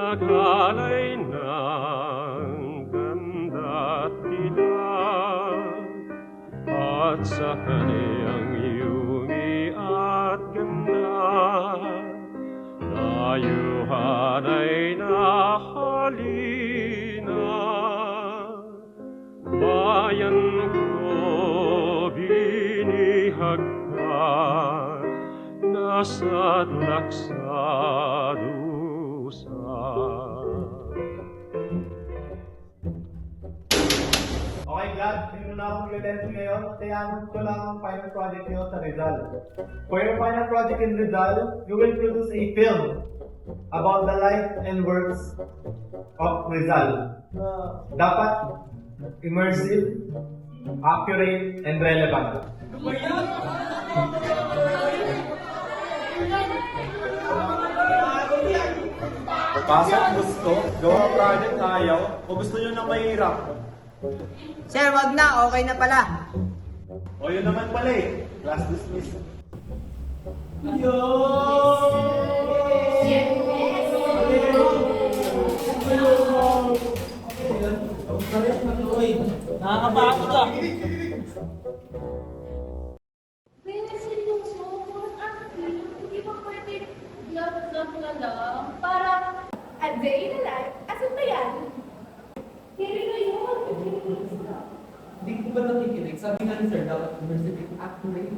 Nag-alay ng ganda't dilag at sa kaniyang yumi at ganda dayuhan ay nahalina. Bayan ko binihag ka, nasa't laksadusa. Okay, Vlad, hindi na akong mag-attempt ngayon. Kailangan ko lang ang final project nyo sa Rizal. For your final project in Rizal, you will produce a film about the life and works of Rizal. Dapat immersive, accurate, and relevant. Pasok gusto, gawa project ayaw, o gusto nyo na mahirap? Sir, wag na. Okay na pala. O yun naman pala eh, class dismissed. Nakakapagod ah. Pero seryoso, kung acting, hindi ba pwede love na lang? Parang, a day in a life, asan ba yan? Hindi na yun. Hindi ko ba nakikinig? Sabi nga ni Sir, dapat immersive accurate.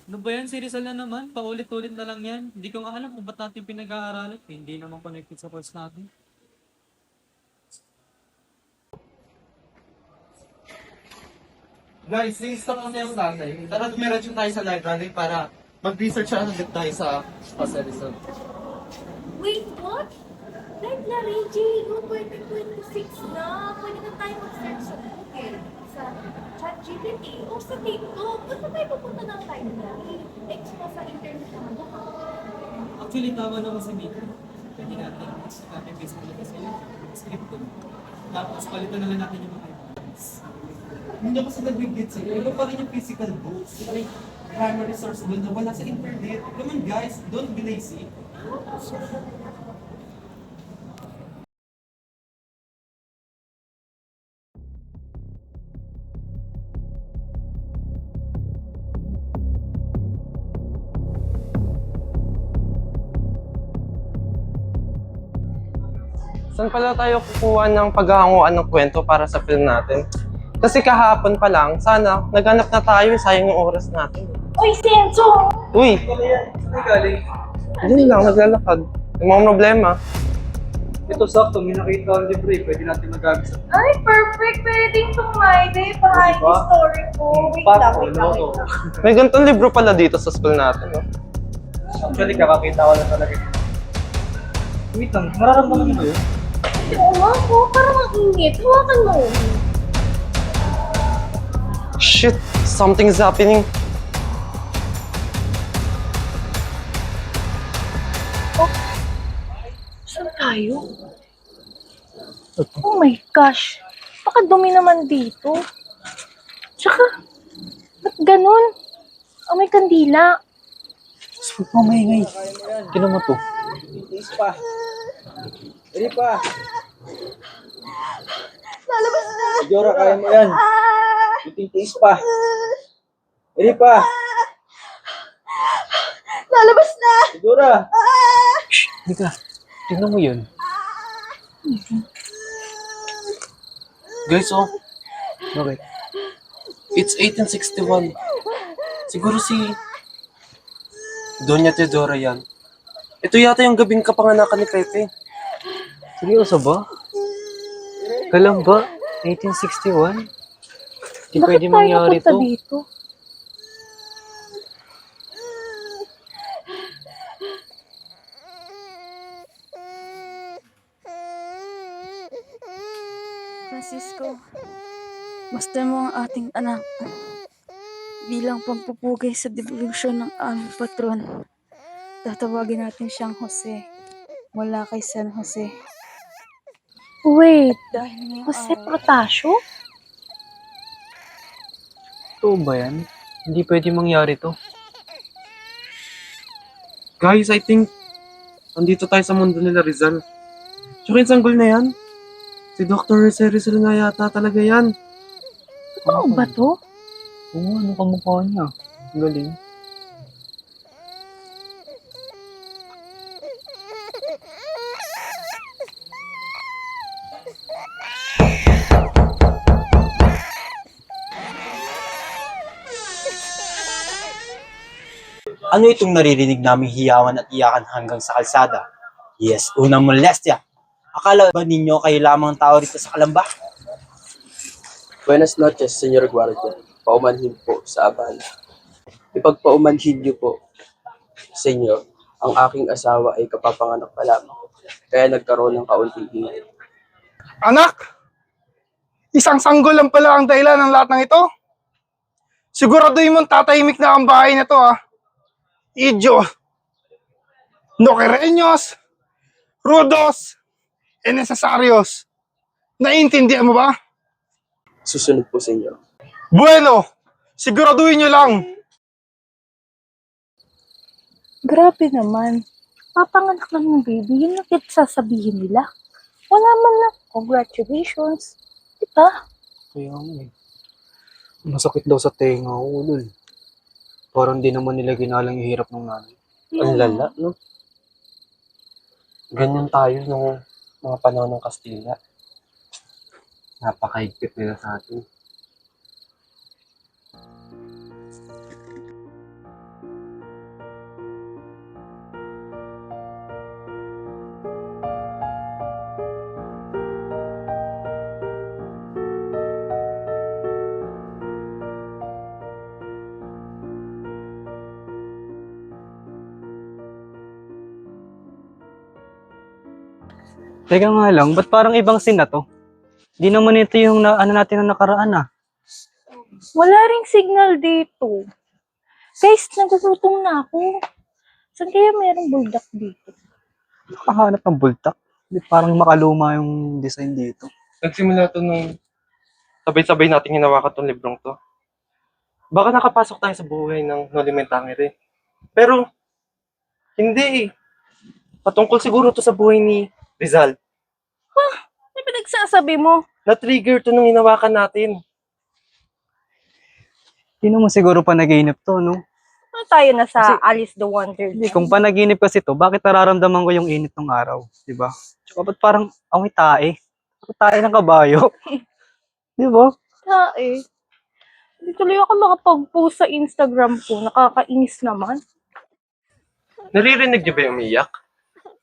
Ano ba yan? Si Rizal na naman? Paulit-ulit na lang yan. Hindi ko nga alam kung ba't natin pinag-aaralan. Hindi naman connected sa course natin. Guys, stop mo na yung tatay. Tara, dumiretso tayo sa library para mag-research agad tayo sa Rizal. Wait, what? Library, J, 2026 na. Pwede na tayo mag-search sa Google, sa ChatGPT, o sa TikTok. Basta tayo pupunta ng library. Expo sa internet naman. Actually, tama naman si Mika. Pwede natin copy-paste na lang sa script ko. Tapos palitan na lang natin yung mga items. Hindi ako sa nag-get sa'yo. Ano pa rin yung physical books? Like, primary source doon na wala sa internet. Come on guys, don't be lazy. Saan pala tayo kukuha ng paghahanguan ng kwento para sa film natin? Kasi kahapon pa lang, sana naghanap na tayo, sayang yung oras natin. Uy, Senso! Uy! Hindi lang, naglalakad. Yung mga problema. Ito sakto, may nakita ang libre. Pwede natin magamit sa... Ay, perfect! Pwedeng tumayde para yung story ko. Wait lang, wait lang, wait lang. May ganitong libro pala dito sa school natin. No? Actually, kakakita ko lang talaga. Wait lang, mararamdaman mo ba yun? Oo nga po, parang ang ingit. Hawakan mo. Shit! Something's happening. Saan tayo? Oh my gosh. Baka dumi naman dito. Tsaka, ba't ganun? Oh, may kandila. Huwag mo maingay. Tinan mo to. Lalabas na! Jora, kaya mo yan. Titis pa. Hindi pa. Lalabas na! Jora. Mika, tingnan mo yun. Guys, oh. Bakit? It's 1861. Siguro si Doña Teodora yan. Ito yata yung gabing kapanganakan ni Pepe. Seryoso ba? Kailan ba? 1861? Hindi pwede mangyari to. Dito? Francisco, basta mo ang ating anak bilang pampupugay sa devolusyon ng aming patron. Tatawagin natin siyang Jose mula kay San Jose. Wait, Dahil ngayong Jose araw, Protasio? Totoo ba yan? Hindi pwede mangyari to. Guys, I think nandito tayo sa mundo nila Rizal. Tsaka yung sanggol na yan, si Dr. Rizal na yata talaga yan. Totoo ba to? Oo, ano kamukha niya? Ang galing. Ano itong naririnig naming hiyawan at iyakan hanggang sa kalsada? Yes, unang molestya. Akala ba ninyo kayo lamang tao rito sa Kalamba? Buenas noches, Senyor Guardia. Paumanhin po sa abala. Ipagpaumanhin niyo po, Senyor, ang aking asawa ay kapapanganak pa lamang. Kaya nagkaroon ng kaunting ingay. Anak! Isang sanggol lang pala ang dahilan ng lahat ng ito? Siguraduhin mong tatahimik na ang bahay na to, ah. Idyo! Noquereños! Rudos! E necesarios! Naiintindihan mo ba? Susunod po, Senyor. Bueno! Siguraduhin nyo lang! Grabe naman. Papanganak lang ng baby, yun lang sasabihin nila. Wala man lang, congratulations. Diba? Kaya nga eh. Masakit daw sa tenga ko, lol. Parang di naman nila ginalang yung hirap ng nanay. Ang lala, no? Ganyan tayo nung mga panahon ng Kastila. Napakaigpit nila sa atin. Teka nga lang, ba't parang ibang scene na to? Di naman ito yung ano natin na nakaraan ah. Wala ring signal dito. Guys, nagugutom na ako. Saan kaya mayroong buldak dito? Nakahanap ng bultak. Di parang makaluma yung design dito. Nagsimula to nung sabay-sabay nating hinawakan tong librong to. Baka nakapasok tayo sa buhay ng Nolimentangere. Pero, hindi eh. Patungkol siguro to sa buhay ni Rizal. Ano pinagsasabi mo? Na-trigger to nung hinawakan natin. Di naman siguro panaginip to, no? Ano tayo na sa Kasi- Alice the Wonder? Hindi, kung panaginip kasi to, bakit nararamdaman ko yung init ng araw? Di ba? Tsaka ba't parang amoy tae? Ako tae ng kabayo. Di ba? Eh. Hindi tuloy ako makapag-post sa Instagram ko. Nakakainis naman. Naririnig niyo ba yung umiyak?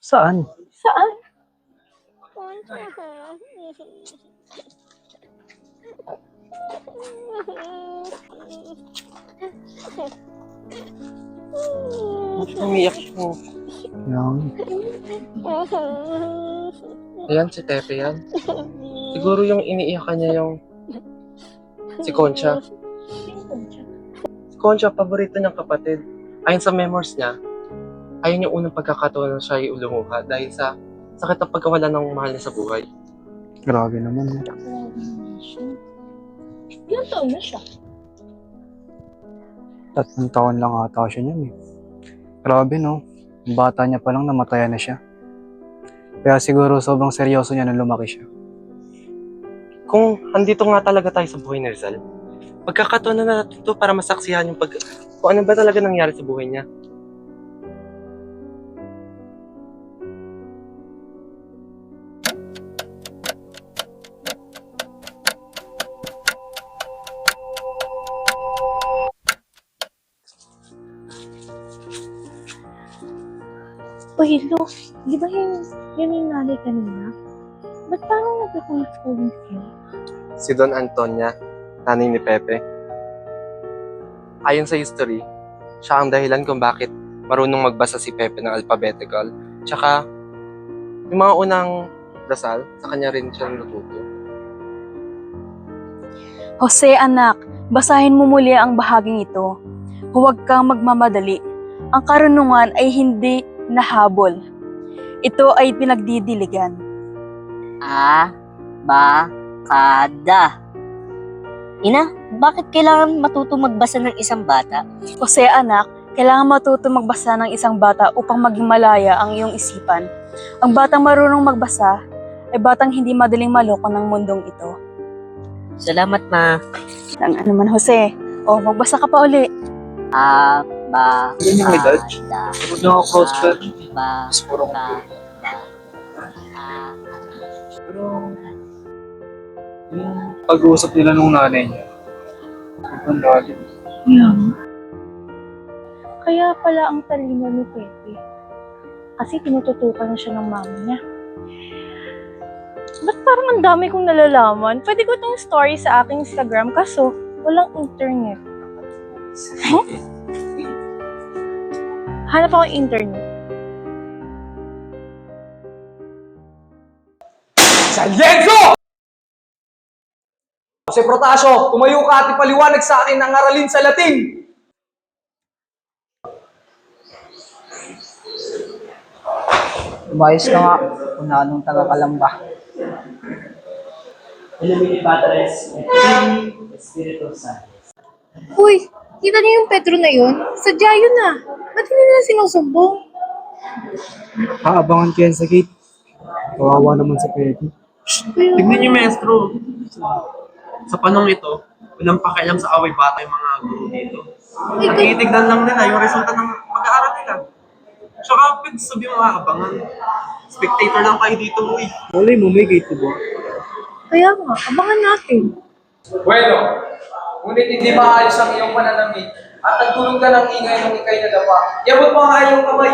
Saan? Saan? Umiyak siya. Yan. Ayan, si Tepe yan. Siguro yung iniiyakan niya yung si Concha. Si Concha, paborito niyang kapatid. Ayon sa memories niya, ayun yung unang pagkakataon na siya ay lumuha dahil sa sakit ng pagkawala ng mahal niya sa buhay. Grabe naman. Ilan taon na siya? 3 taon lang ata siya niyan eh. Grabe no. Ang bata niya pa lang namatayan na siya. Kaya siguro sobrang seryoso niya nung lumaki siya. Kung andito nga talaga tayo sa buhay ni Rizal, pagkakataon na natin to para masaksihan yung kung ano ba talaga nangyari sa buhay niya. Uy, Lo, di ba yun yung nanay kanina? Ba't parang nagkakulis-kulis yun? Si Don Antonia, nanay ni Pepe. Ayon sa history, siya ang dahilan kung bakit marunong magbasa si Pepe ng alphabetical. Tsaka, yung mga unang dasal, sa kanya rin siya natuto. Jose, anak, basahin mo muli ang bahaging ito. Huwag kang magmamadali. Ang karunungan ay hindi nahabol. Ito ay pinagdidiligan. Bakada. Ina, bakit kailangan matutong magbasa ng isang bata? Jose, anak, Kailangan matuto magbasa ng isang bata upang maging malaya ang iyong isipan. Ang batang marunong magbasa ay batang hindi madaling maloko ng mundong ito. Salamat, ma. Ang ano man, Jose. O, magbasa ka pa uli. Aba. Yan yung edad. Huwag niyo ako close friend. Ba. Mas puro ko. Pero, yung pag-uusap nila nung nanay niya, ang lalim. Kaya pala ang talino ni Pepe. Kasi tinututukan na siya ng mami niya. Ba't parang ang dami kong nalalaman? Pwede ko itong story sa aking Instagram kaso walang internet. Hanap ako ng internet. Salyenzo! Jose Protasio, tumayo ka at ipaliwanag sa akin ang aralin sa Latin. Umayos ka nga kung na anong taga-kalamba. Uy, kita niyo yung Pedro na yun? Sadya yun ah. Ba't hindi nila sinusumbong? Aabangan ko yan sa gate. Kawawa naman sa Pedi. Tignan niyo, maestro. Sa panong ito, walang pakialam sa away bata yung mga guro dito. Nakikitignan lang nila yung resulta ng pag-aaral nila. Tsaka, pwede sabi mo abangan. Spectator lang kayo dito, uy. Malay mo, may gate ba? Kaya nga, abangan natin. Bueno, ngunit hindi maayos ang iyong pananamit at nagtulog ka ng ingay ng ikay na dapa. Yabot mo ang iyong kamay.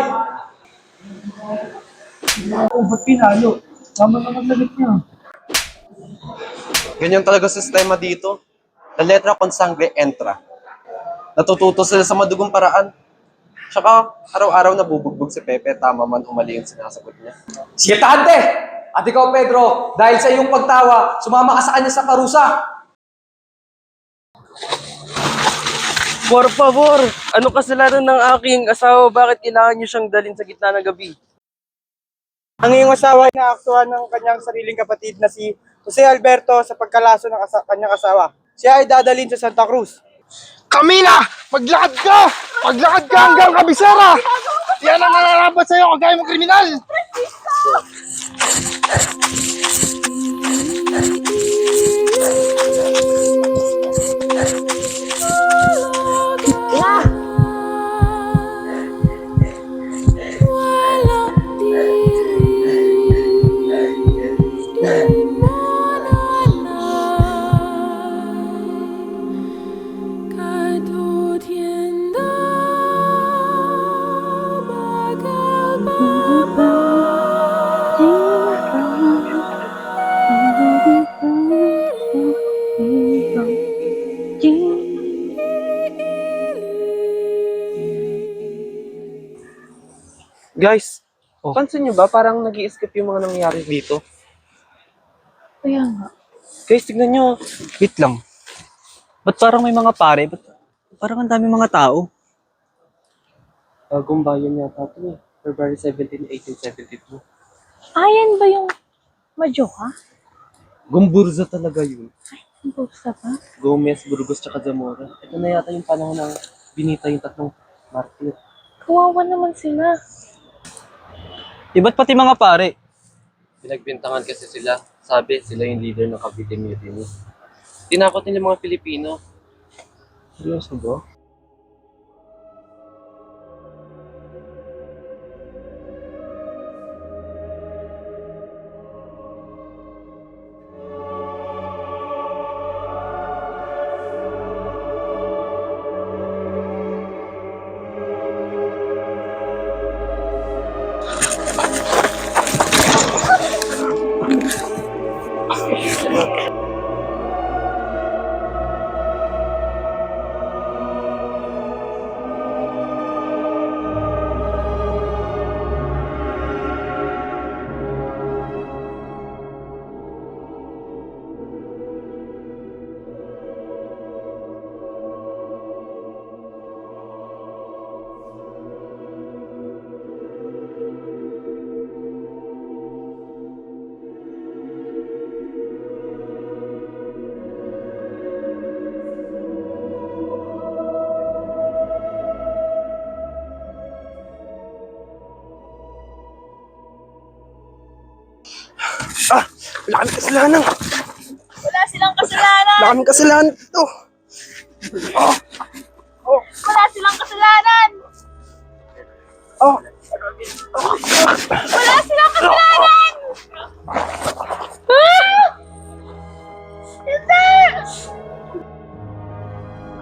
Oo, ba't pinalo? Tama naman lalit niya. Ganyan talaga sistema dito. La letra con sangre entra. Natututo sila sa madugong paraan. Tsaka, araw-araw nabubugbog si Pepe, tama man o mali yung sinasagot niya. Sige, Tante! At ikaw, Pedro, dahil sa iyong pagtawa, sumama ka sa kanya sa parusa. Por favor, ano kasalanan ng aking asawa? Bakit kailangan niyo siyang dalhin sa gitna ng gabi? Ang iyong asawa ay naaktuhan ng kanyang sariling kapatid na si Jose Alberto sa pagkalaso ng kanyang asawa. Siya ay dadalhin sa Santa Cruz. Camila! Maglakad ka! Maglakad ka hanggang kabisera! Yan ang nararapat sa'yo kagaya mong kriminal! Guys, pansin niyo ba parang nag-i-skip yung mga nangyayari dito? Kaya nga. Guys, tignan niyo. Wait lang. Ba't parang may mga pare? Ba't parang ang dami mga tao? Bagong bayan yata ito eh. February 17, 1872. Ayan ba yung Majoka? Gumburza talaga yun. Ang buksa pa? Gomez, Burgos, tsaka Zamora. Ito na yata yung panahon ng binita yung tatlong martir. Kawawa naman sila. Ba't pati mga pare? Pinagbintangan kasi sila. Sabi, sila yung leader ng Cavite Mutiny. Tinakot nila mga Pilipino. Seryoso ba? Wala kaming kasalanan. Wala silang kasalanan! Wala kaming kasalanan dito. Wala silang kasalanan! Oh. Wala silang kasalanan! Ah! Hindi!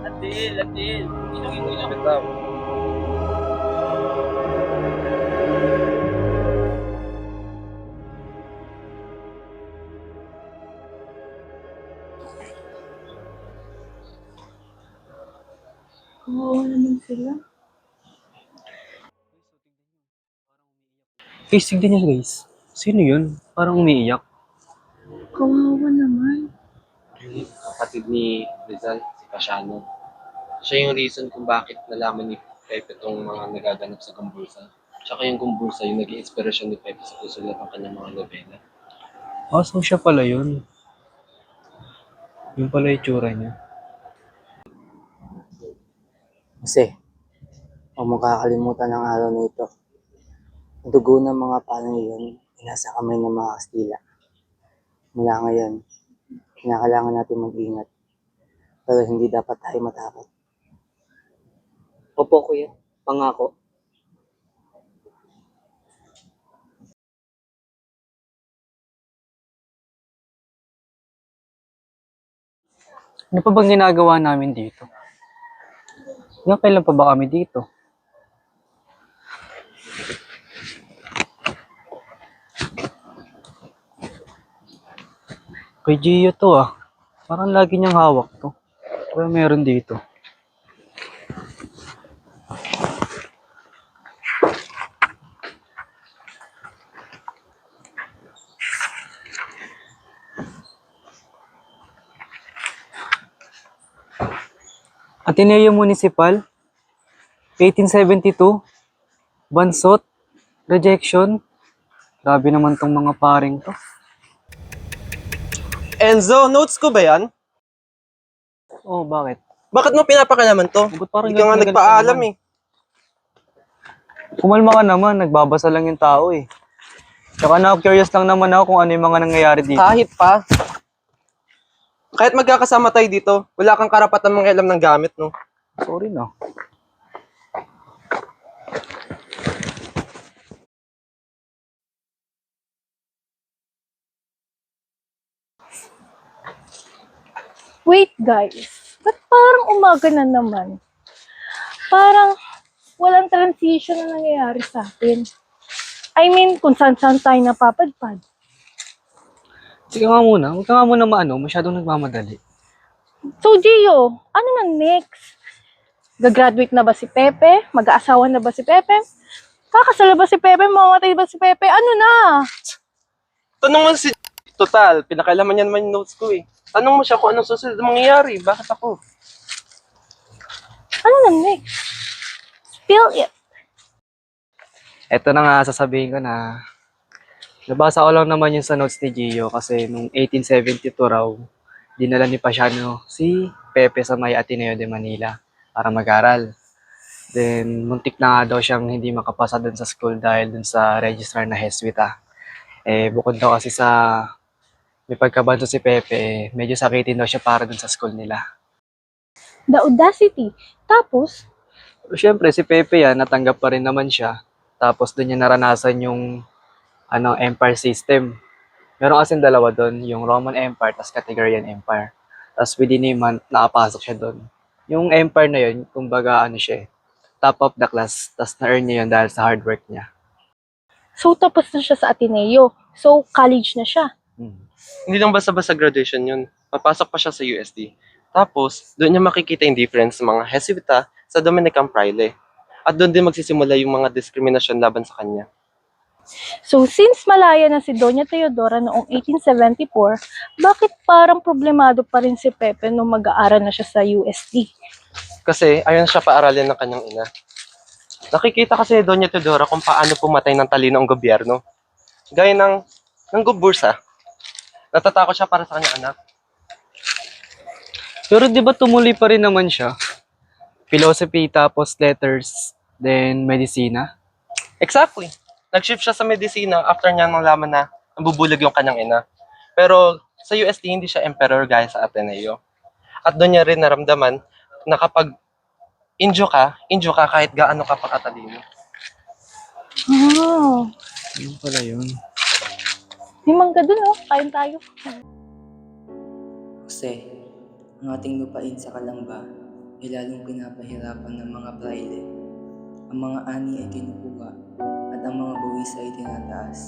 Atil. Ilangin mo lang kita. Oo naman sila. Guys, tignan niyo guys. Sino yun? Parang umiiyak. Kawawa naman. Kapatid ni Rizal, si Pasiano. Siya yung reason kung bakit nalaman ni Pepe tong mga nagaganap sa Gumbursa. Tsaka yung Gumbursa yung naging inspirasyon ni Pepe sa pagsulat ng kanyang mga nobela. So siya pala yun. Yung pala yung tsura niya. Kasi, huwag mong kakalimutan ang araw na ito. Ang dugo ng mga panang iyon ay nasa kamay ng mga Kastila. Mula ngayon, kinakailangan natin mag-ingat. Pero hindi dapat tayo matakot. Opo, kuya. Pangako. Ano pa bang ginagawa namin dito? Hanggang kailan pa ba kami dito? Kay Gio to Parang lagi niyang hawak to. Kaya meron dito. Ateneo Municipal, 1872, Bansot, Rejection. Grabe naman tong mga paring to. Enzo, notes ko ba yan? Oh, bakit? Bakit mo pinapakalaman to? Parang Hindi ka nga galit na galit nagpaalam naman. eh. Kumalma ka naman, nagbabasa lang yung tao eh. Tsaka na-curious lang naman ako kung ano yung mga nangyayari dito. Kahit pa. Kahit magkakasama tayo dito, wala kang karapatan mangialam ng gamit, no? Sorry na. Wait guys, ba't parang umaga na naman? Parang walang transition na nangyayari sa atin. I mean, kung saan-saan tayo napapadpad. Sige nga muna, huwag ka nga muna masyadong nagmamadali. So Gio, ano na next? Gagraduate na ba si Pepe? Mag-aasawa na ba si Pepe? Kakasal ba si Pepe? Mamamatay ba si Pepe? Ano na? Tanong mo si... Total, pinakailaman niya naman yung notes ko eh. Tanong mo siya kung anong susunod na mangyayari. Bakit ako? Ano na next? Spill it. Eto na nga, sasabihin ko na nabasa ko lang naman yung sa notes ni Gio kasi nung 1872 raw, dinala ni Pasiano si Pepe sa may Ateneo de Manila para mag-aral. Then, muntik na nga daw siyang hindi makapasa dun sa school dahil dun sa registrar na Jesuita. Bukod daw kasi sa may pagkabanto si Pepe, medyo sakitin daw siya para dun sa school nila. The audacity. Tapos, Pero syempre, si Pepe natanggap pa rin naman siya. Tapos dun niya naranasan yung empire system. Meron kasing dalawa doon, yung Roman Empire tas Categorian Empire. Tapos within a month, nakapasok siya doon. Yung empire na yun, kumbaga top of the class, tas na-earn niya yun dahil sa hard work niya. so tapos na siya sa Ateneo. So, college na siya. Hindi lang basta-basta graduation yun. Papasok pa siya sa USD. Tapos, doon niya makikita yung difference sa mga Jesuita sa Dominican Fraile. At doon din magsisimula yung mga diskriminasyon laban sa kanya. So, since malaya na si Doña Teodora noong 1874, bakit parang problemado pa rin si Pepe nung mag-aaral na siya sa USD? Kasi ayaw siya paaralin ng kanyang ina. Nakikita kasi ni Doña Teodora kung paano pumatay ng talino ang gobyerno. Gaya ng Gumbursa. Natatakot siya para sa kanyang anak. Pero di ba tumuloy pa rin naman siya? Philosophy, tapos letters, then medicina? Exactly. Nag-shift siya sa medisina after niya nalaman na nabubulag yung kanyang ina. Pero sa UST, hindi siya emperor gaya sa Ateneo. At doon niya rin naramdaman na kapag injo ka kahit gaano ka pa katalino. Oh, Yun pala yun. may mangga dun oh. Kain tayo. Kasi ang ating lupain sa Kalamba ay lalong pinapahirapan ng mga praile. Ang mga ani ay kinukuha at ang mga buwis ay tinataas.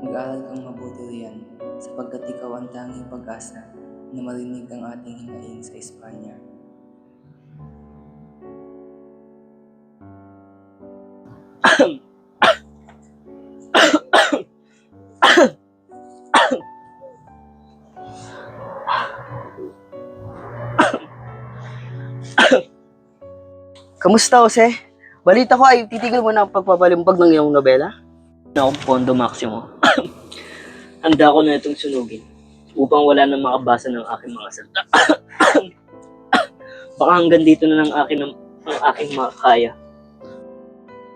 Mag-aral kang mabuti riyan sapagkat ikaw ang tanging pag-asa na marinig ang ating hinaing sa Espanya. Kamusta, Jose? Balita ko ay titigil mo na ang pagpapalimbag ng iyong nobela? Na akong pondo maximo. Handa ko na itong sunugin upang wala nang makabasa ng aking mga salita. Baka hanggang dito na lang ang aking makakaya.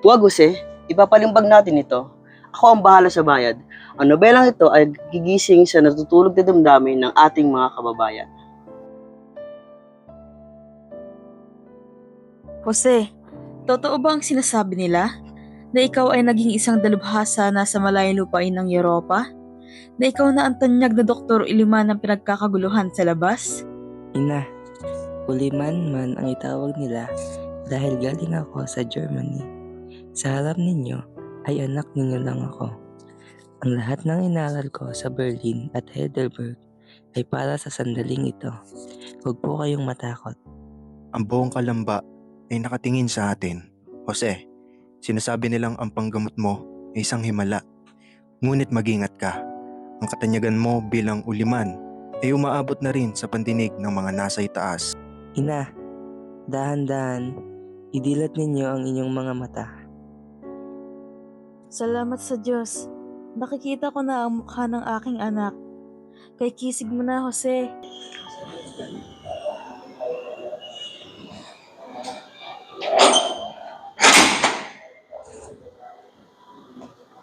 Huwag, Jose. Ipapalimbag natin ito. Ako ang bahala sa bayad. Ang nobelang ito ay gigising sa natutulog na damdamin ng ating mga kababayan. Jose, totoo ba ang sinasabi nila? Na ikaw ay naging isang dalubhasa na sa malayong lupain ng Europa? Na ikaw na ang tanyag na Dr. Iliman ng pinagkakaguluhan sa labas? Ina, Uliman man ang itawag nila dahil galing ako sa Germany. Sa harap ninyo ay anak ninyo lang ako. Ang lahat ng inaral ko sa Berlin at Heidelberg ay para sa sandaling ito. Huwag po kayong matakot. Ang buong Kalamba ay nakatingin sa atin. Jose, sinasabi nilang ang panggamot mo ay isang himala. Ngunit mag-ingat ka. Ang katanyagan mo bilang uliman ay umaabot na rin sa pandinig ng mga nasa itaas. Ina, dahan-dahan, idilat ninyo ang inyong mga mata. Salamat sa Diyos. Nakikita ko na ang mukha ng aking anak. Kay kisig mo na, Jose.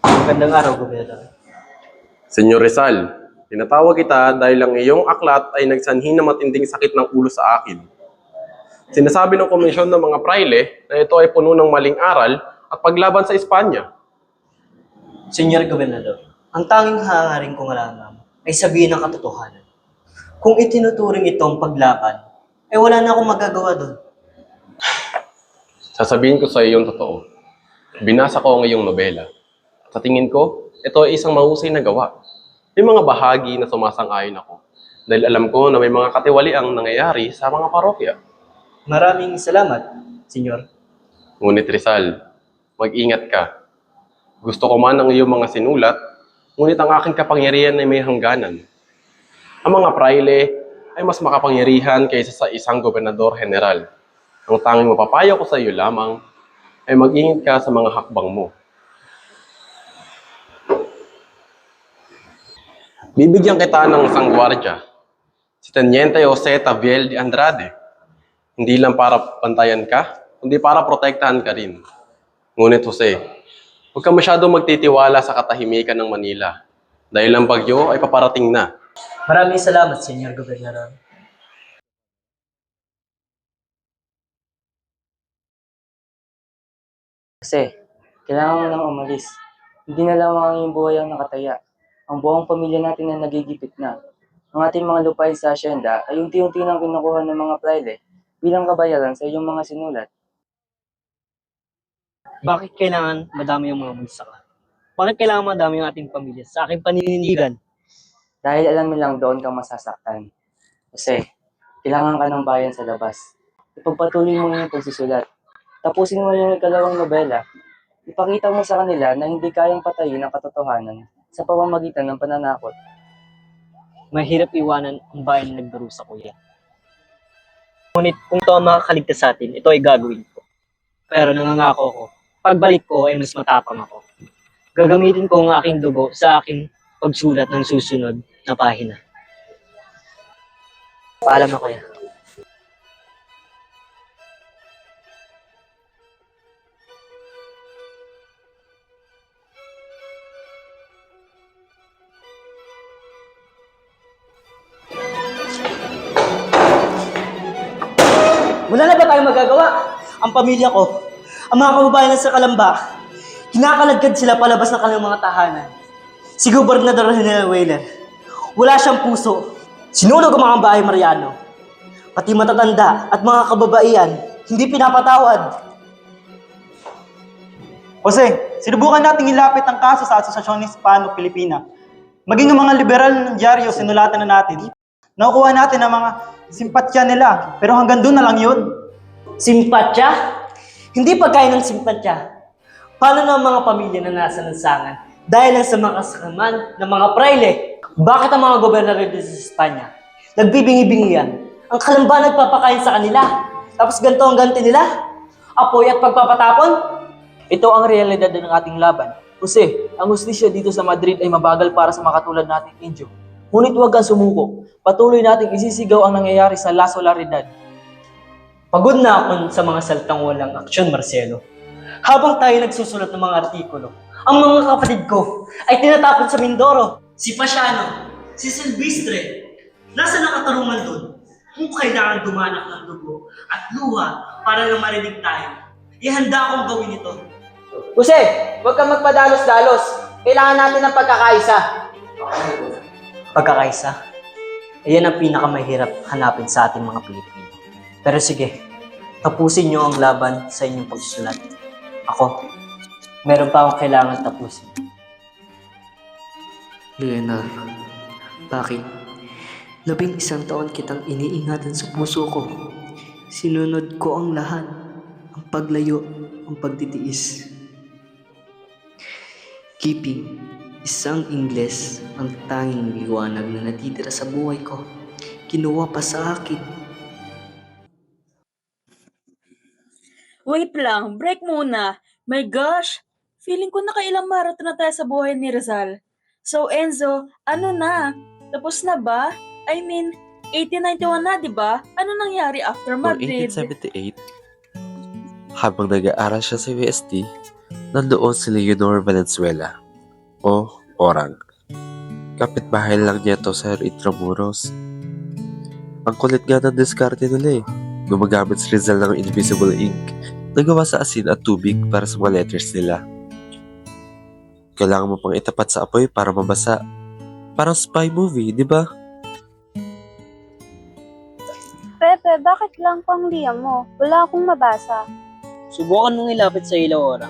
Magandang araw, Gobernador. Senyor Rizal, tinatawag kita dahil ang iyong aklat ay nagsanhi ng matinding sakit ng ulo sa akin. Sinasabi ng komisyon ng mga praile na ito ay puno ng maling aral at paglaban sa Espanya. Senyor Gobernador, ang tanging hangarin kong alam ay sabihin ang katotohanan. Kung itinuturing itong paglaban, ay wala na akong magagawa doon. Sasabihin ko sa iyo yung totoo. Binasa ko ang iyong nobela. Sa tingin ko, ito ay isang mahusay na gawa. May mga bahagi na sumasang-ayon ako dahil alam ko na may mga katiwaliang nangyayari sa mga parokya. Maraming salamat, Senyor. Ngunit Rizal, mag-ingat ka. Gusto ko man ang iyong mga sinulat, ngunit ang aking kapangyarihan ay may hangganan. Ang mga praile ay mas makapangyarihan kaysa sa isang gobernador general. Ang tanging mapapayo ko sa iyo lamang ay mag-ingat ka sa mga hakbang mo. Bibigyan kita ng isang gwardya, si Teniente Jose Taviel de Andrade. Hindi lang para bantayan ka, kundi para protektahan ka rin. Ngunit Jose, huwag ka masyadong magtitiwala sa katahimikan ng Manila dahil ang bagyo ay paparating na. Maraming salamat, Senyor Gobernador. Kasi, kailangan mo nang umalis. Hindi na lamang ang iyong buhay ang nakataya. Ang buong pamilya natin na nagigipit na. Ang ating mga lupain sa asyenda ay unti-unti nang kinukuha ng mga praile bilang kabayaran sa iyong mga sinulat. Bakit kailangan madami yung mga magsasaka? Bakit kailangan madami yung ating pamilya sa aking paninindigan? Dahil alam mo lang doon kang masasaktan. Kasi, kailangan ka ng bayan sa labas. Ipagpatuloy mo yung pagsusulat. Tapusin mo yung ikalawang nobela. Ipakita mo sa kanila na hindi kayang patayin ang katotohanan sa pamamagitan ng pananakot. Mahirap iwanan ang bayan na nagdarusa, kuya. Ngunit kung ito ang makakaligtas sa atin, ito ay gagawin ko. Pero nangangako ko, pagbalik ko ay mas matapang ako. Gagamitin ko ang aking dugo sa aking pagsulat ng susunod na pahina. Paalam na, kuya. Wala na ba tayong magagawa? Ang pamilya ko, ang mga kababayan sa Kalamba, kinakaladkad sila palabas ng kanilang mga tahanan. Si Gobernador General Weyler, wala siyang puso. Sinunog ang mga bahay Mariano. Pati matatanda at mga kababaihan, hindi pinapatawad. Jose, sinubukan nating ilapit ang kaso sa Asosasyon Hispano-Pilipina. Maging ang mga liberal ng dyaryo, sinulatan na natin. Nakukuha natin ang mga simpatya nila, pero hanggang doon na lang yun. Simpatya? Hindi pagkain ng simpatya. Paano na ang mga pamilya na nasa lansangan dahil lang sa mga kasakaman ng mga praile? Bakit ang mga gobernador dito sa Espanya nagbibingi-bingihan? Ang Kalamba nagpapakain sa kanila. Tapos ganito ang ganti nila? Apoy at pagpapatapon? Ito ang realidad ng ating laban. Jose, ang hustisya dito sa Madrid ay mabagal para sa makatulad nating Indio. Ngunit huwag kang sumuko. Patuloy nating isisigaw ang nangyayari sa La Solaridad. Pagod na ako sa mga salitang walang aksyon, Marcelo. Habang tayo nagsusulat ng mga artikulo, ang mga kapatid ko ay tinatapon sa Mindoro. Si Pasiano, si Silvestre, nasa nakatarungan doon? Kung kailangan dumanak ng dugo at luha para lang marinig tayo, ihanda akong gawin ito. Jose, huwag kang magpadalos-dalos. Kailangan natin ng pagkakaisa. Pagkakaisa? Ayan ang pinakamahirap hanapin sa ating mga Pilipino. Pero sige, tapusin niyo ang laban sa inyong pagsusulat. Ako, meron pa akong kailangan tapusin. Leonor, bakit? 11 taon kitang iniingatan sa puso ko. Sinunod ko ang lahat, ang paglayo, ang pagtitiis. Keeping, isang Ingles, ang tanging liwanag na natitira sa buhay ko. Kinuha pa sa akin. Wait lang, break muna. My gosh, feeling ko nakailang marathon na tayo sa buhay ni Rizal. So Enzo, ano na? Tapos na ba? I mean, 1891 na, di ba? Ano nangyari after Noong Madrid? 1878, habang nag-aaral siya sa UST, nandoon si Leonor Valenzuela o Orang. Kapitbahay lang niya to sa Intramuros. Ang kulit nga ng diskarte nila eh. Gumagamit si Rizal ng invisible ink na gawa sa asin at tubig para sa mga letters nila. Kailangan mo pang itapat sa apoy para mabasa. Parang spy movie, di ba? Pepe, bakit lang pang liyam mo? Wala akong mabasa. Subukan mong ilapit sa ilaw, Orang.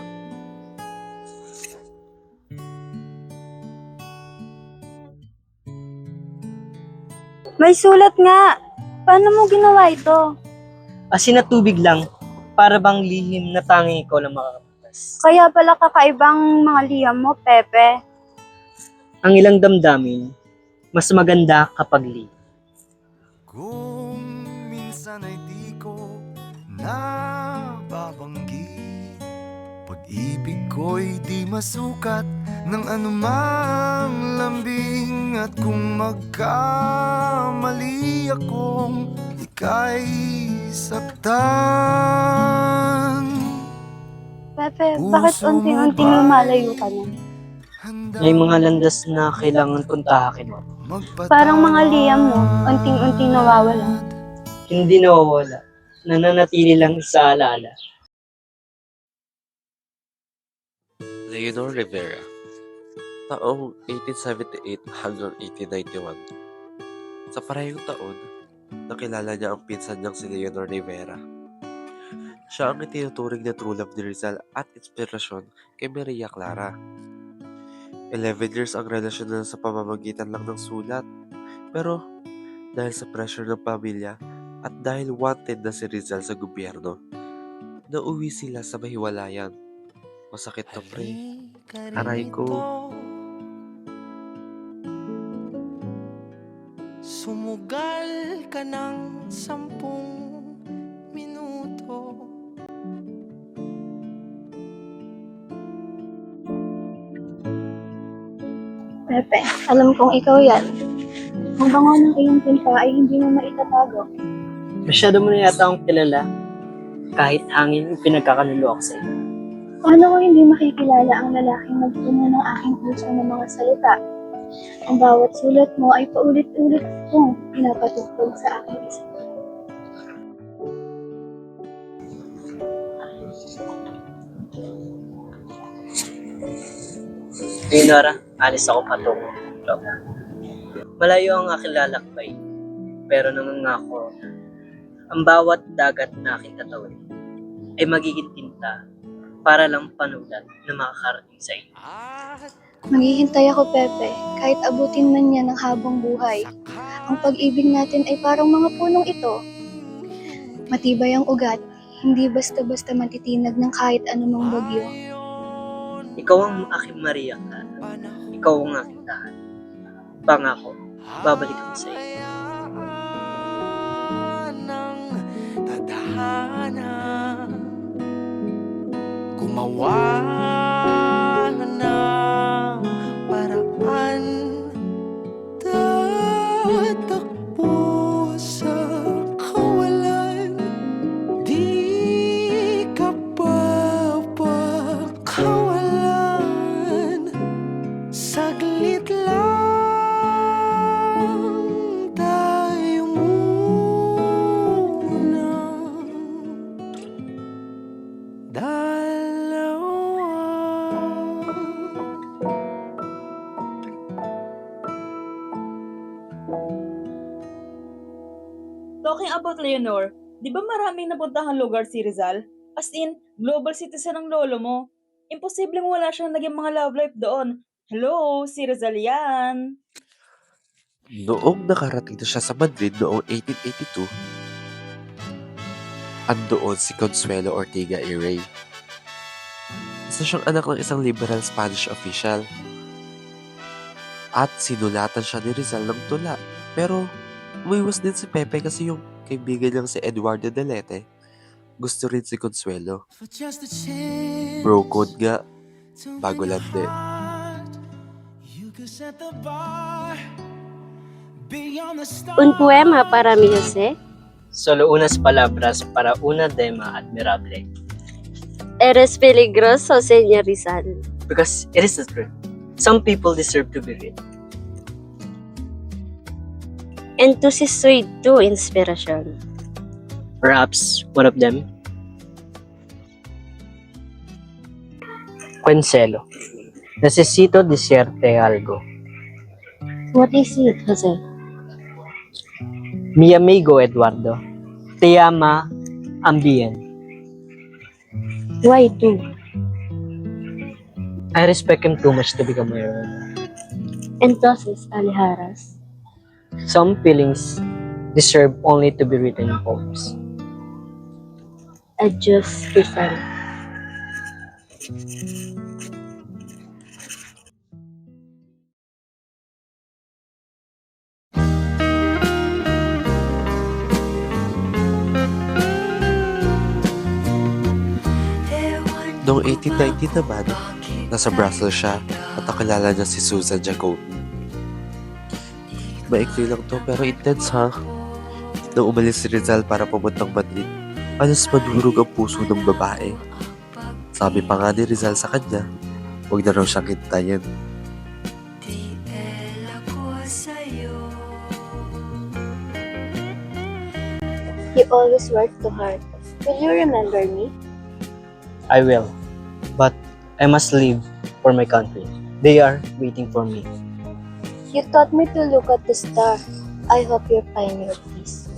May sulat nga! Paano mo ginawa ito? Asin at tubig lang, para bang lihim na tanging ikaw lang makakapatas. Kaya pala kakaibang mga liyam mo, Pepe. Ang ilang damdamin, mas maganda kapag lihim. Minsan ay di ko nababanggit. Pag-ibig ko'y di masukat ng anumang lambing. At kung magkamali akong ika'y saktan. Pepe, bakit unting-unting lumalayo ka na? May mga landas na kailangan puntahakin mo. Parang mga liyam mo, unting-unting nawawala. Hindi nawawala, nananatili lang sa alaala. Leonor Rivera, taong 1878 hanggang 1891. Sa parehong taon, nakilala niya ang pinsan niyang si Leonor Rivera. Siya ang itinuturing na true love ni Rizal at inspirasyon kay Maria Clara. 11 years ang relasyon nila sa pamamagitan lang ng sulat. Pero dahil sa pressure ng pamilya at dahil wanted na si Rizal sa gobyerno, nauwi sila sa mahiwalayan. Masakit na pre. Aray ko. Sumugal ka ng 10 minuto. Pepe, alam kong ikaw yan. Ang bango ng iyong tinta ay hindi mo maitatago. Masyado mo na yata akong kilala. Kahit hangin yung pinagkakaluluwa ko sa iyo. Paano ko hindi makikilala ang lalaking nagpuno ng aking puso ng mga salita? Ang bawat sulat mo ay paulit-ulit kong pinapatugtog sa aking isip. Leonora, alis ako patungo. Malayo ang aking lalakbay, pero nangangako ang bawat dagat na aking tatawid ay magiging tinta para lang panulat na makakarating sa inyo. Maghihintay ako, Pepe, kahit abutin man niya ng habang buhay. Ang pag-ibig natin ay parang mga punong ito. Matibay ang ugat, hindi basta-basta matitinag ng kahit anumang bagyo. Ikaw ang aking Maria Clara. Ikaw ang aking tahan. Pangako, babalik ako sa iyo. Tadhana gumawa ng paraan, tatakbo sa kawalan, di ka papakawalan. Saglit lang tayo muna, Talking about Leonor, di ba maraming napuntahang lugar si Rizal? As in, global citizen ang lolo mo. Imposibleng wala siyang naging mga love life doon. Hello, si Rizal yan. Noong nakarating na siya sa Madrid noong 1882, andoon si Consuelo Ortega y Rey. Isa siyang anak ng isang liberal Spanish official. At sinulatan siya ni Rizal ng tula. Pero umiwas din si Pepe kasi yung kaibigan niyang si Eduardo Delete gusto rin si Consuelo. Bro code nga, bago landi. Un poema para mi Jose. Solo unas palabras para una dama admirable. Eres peligroso, Señor Rizal. Because it is the truth. Some people deserve to be read. En tú sí soy tu inspiración. Perhaps one of them. Consuelo. Necesito decirte algo. What is it, Jose? Mi amigo Eduardo te ama bien. Why tú? I respect him too much to become my own. Entonces, alejarás. Some feelings deserve only to be written in poems. Adios, Rizal. Noong 1819 naman, nasa Brussels siya at nakilala niya si Susan Jacobi. Maikli lang to pero intense ha. Nang umalis si Rizal para pamuntang Madrid, alas madurog ang puso ng babae. Sabi pa nga ni Rizal sa kanya, huwag na raw siyang hintayin. You always work too hard. Will you remember me? I will. But I must leave for my country. They are waiting for me. You taught me to look at the star. I hope you find your peace.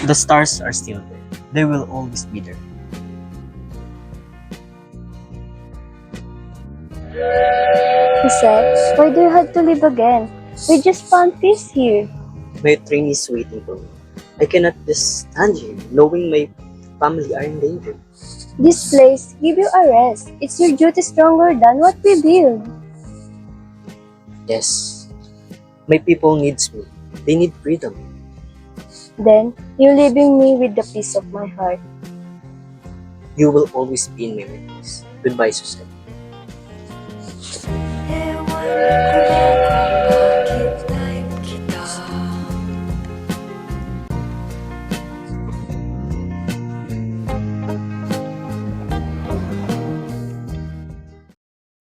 The stars are still there. They will always be there. He said, why do you have to leave again? We just found peace here. My train is waiting for me. I cannot just stand here knowing my family are in danger. This place give you a rest. It's your duty stronger than what we build. Yes. My people needs me. They need freedom. Then, you leaving me with the peace of my heart. You will always be in my memories. Goodbye, Susan.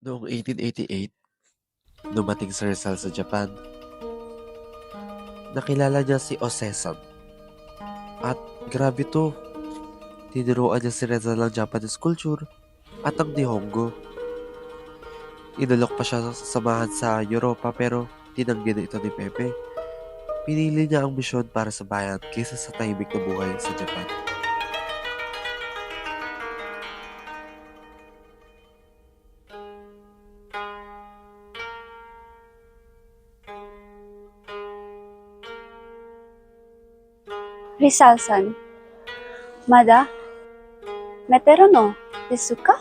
Noong 1888, dumating si Rizal sa Japan. Nakilala niya si Osesan. At grabe to, tiniruan niya si Rizal ng Japanese culture at ang Nihongo. Inalok pa siya sa samahan sa Europa pero tinanggi na ito ni Pepe. Pinili niya ang misyon para sa bayan kaysa sa tahimik na buhay sa Japan. Rizal-san, Mada, Meteoro no desu ka?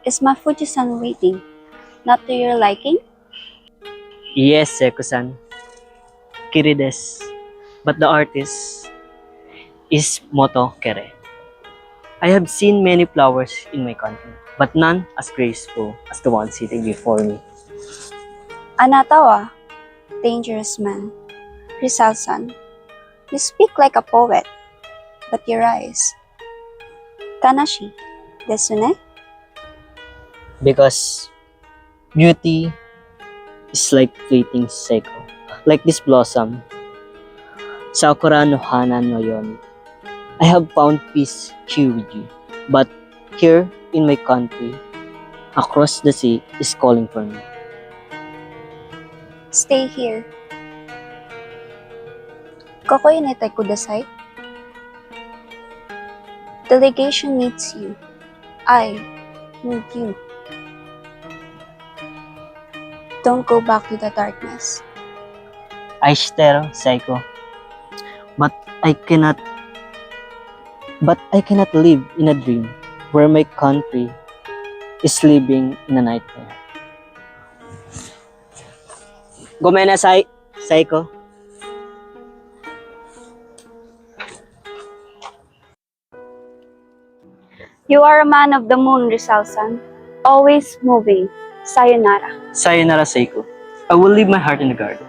Is Mafuji-san waiting? Not to your liking? Yes, Seiko-san. Kiri desu. But the artist is Moto Kere. I have seen many flowers in my country, but none as graceful as the one sitting before me. Anata wa dangerous man. Rizal-san, you speak like a poet, but your eyes. Kanashi, desu ne? Because beauty is like fleeting cycle. Like this blossom, Sakura no hana no yon. I have found peace here with you. But here in my country, across the sea is calling for me. Stay here. Kokoy netai kudasai. Delegation needs you. I need you. Don't go back to the darkness. Aishitero, Saiko. But I cannot live in a dream where my country is living in a nightmare. Gomenasai, Saiko. You are a man of the moon, Rizal-san. Always moving. Sayonara. Sayonara, Saiko. I will leave my heart in the garden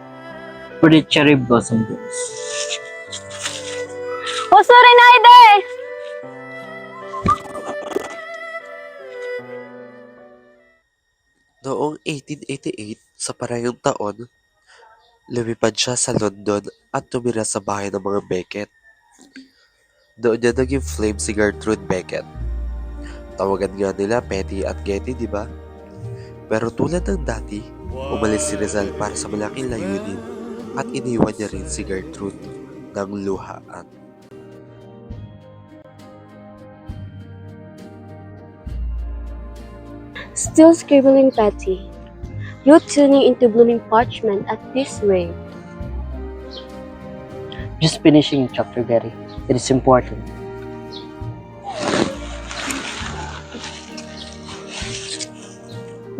where the cherry blossom blooms. Usuri naide! Noong 1888, sa parehong taon, lumipad siya sa London at tumira sa bahay ng mga Beckett. Doon niya naging flame si Gertrude Beckett. Tawagan nga nila Petty at Getty, di ba? Pero tulad ng dati, umalis si Rizal para sa malaking layunin at iniwan niya rin si Gertrude ng luhaan. Still scribbling, Patty. You tuning into blooming parchment at this rate. Just finishing chapter, Gary. It is important.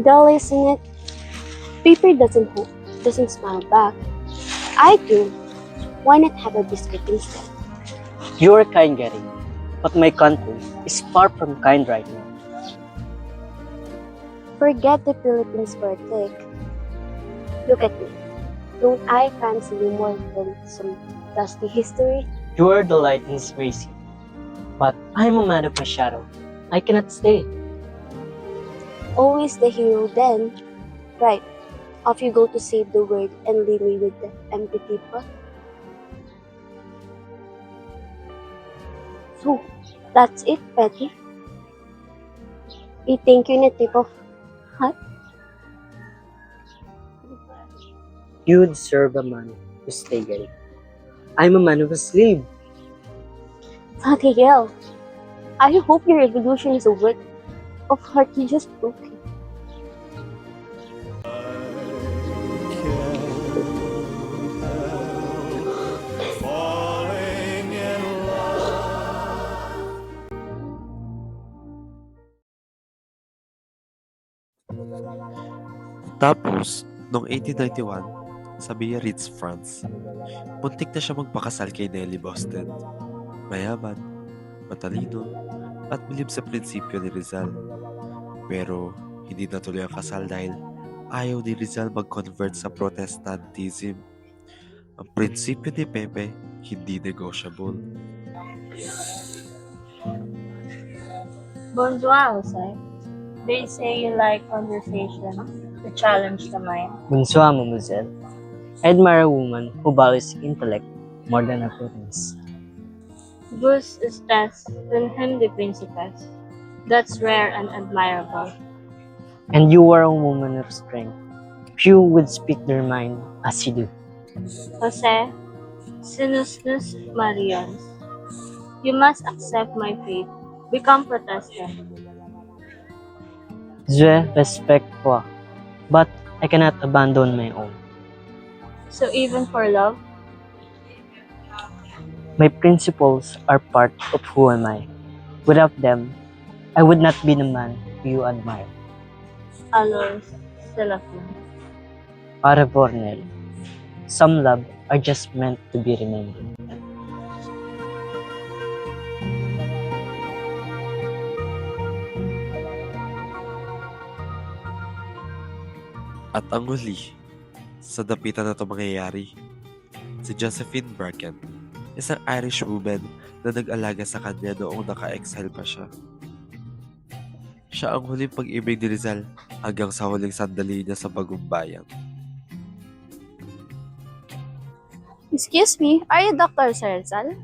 Dull, isn't it? Paper doesn't smile back. I do. Why not have a biscuit instead? You are kind, Gary. But my country is far from kind right now. Forget the Philippines for a tick. Look at me. Don't I fancy you more than some dusty history? You are the light in this crazy. But I am a man of my shadow. I cannot stay. Always the hero then. Right. Off you go to save the world and leave me with the empty teapot. So, that's it, Petty. You think you're in a tip of hat? You deserve a man to stay, Gary. I'm a man of a slave. Bloody hell. I hope your revolution is a work of heart you just broken. Tapos, noong 1891, sa Biarritz, France, muntik na siya magpakasal kay Nellie Boston. Mayaman, matalino, at bilib sa prinsipyo ni Rizal. Pero hindi natuloy ang kasal dahil ayaw ni Rizal mag-convert sa Protestantism. Ang prinsipyo ni Pepe hindi negotiable. Bonjour, Jose. They say you like conversation to challenge the mind. Bonsoir, mademoiselle. I admire a woman who values intellect more than appearance. Vos estás con him de principes. That's rare and admirable. And you are a woman of strength. Few would speak their mind as you do. Jose, sinus Marians, you must accept my fate. Become Protestant. Je respect toi, but I cannot abandon my own. So even for love, My principles are part of who am I. Without them, I would not be the man you admire. alors, c'est la fin. Au revoir, Nell. Some love are just meant to be remembered. At ang huli, sa dapitan na ito mangyayari, si Josephine Bracken, isang Irish woman na nag-alaga sa kanya noong naka-exile pa siya. Siya ang huling pag-ibig ni Rizal hanggang sa huling sandali niya sa bagong bayan. Excuse me, are you Dr. Serzal?